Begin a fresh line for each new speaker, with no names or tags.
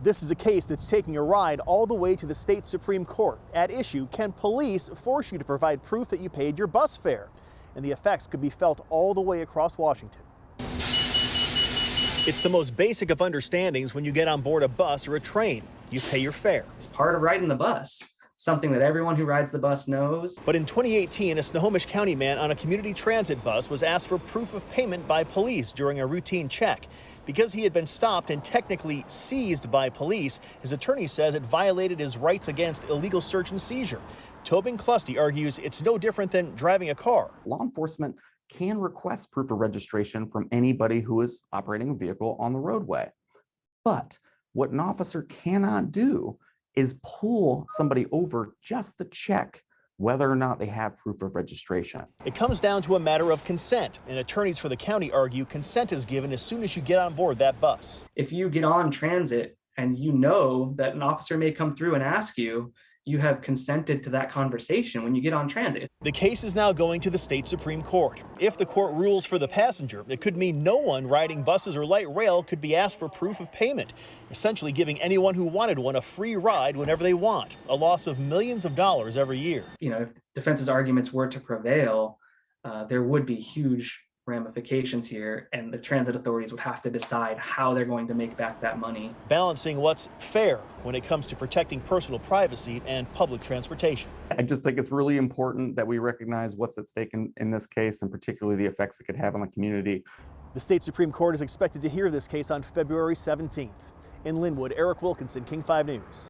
This is a case that's taking a ride all the way to the state Supreme Court. At issue, can police force you to provide proof that you paid your bus fare? And the effects could be felt all the way across Washington. It's the most basic of understandings when you get on board a bus or a train. You pay your fare.
It's part of riding the bus. Something that everyone who rides the bus knows.
But in 2018, a Snohomish County man on a community transit bus was asked for proof of payment by police during a routine check. Because he had been stopped and technically seized by police, his attorney says it violated his rights against illegal search and seizure. Tobin Clusty argues it's no different than driving a car.
Law enforcement can request proof of registration from anybody who is operating a vehicle on the roadway. But what an officer cannot do is pull somebody over just to check whether or not they have proof of registration.
It comes down to a matter of consent, and attorneys for the county argue consent is given as soon as you get on board that bus.
If you get on transit and you know that an officer may come through and ask you, you have consented to that conversation when you get on transit.
The case is now going to the state Supreme Court. If the court rules for the passenger, it could mean no one riding buses or light rail could be asked for proof of payment, essentially giving anyone who wanted one a free ride whenever they want, a loss of millions of dollars every year.
You know, if defense's arguments were to prevail, there would be huge ramifications here, and the transit authorities would have to decide how they're going to make back that money.
Balancing what's fair when it comes to protecting personal privacy and public transportation.
I just think it's really important that we recognize what's at stake in this case, and particularly the effects it could have on the community.
The state Supreme Court is expected to hear this case on February 17th. In Linwood, Eric Wilkinson, King 5 News.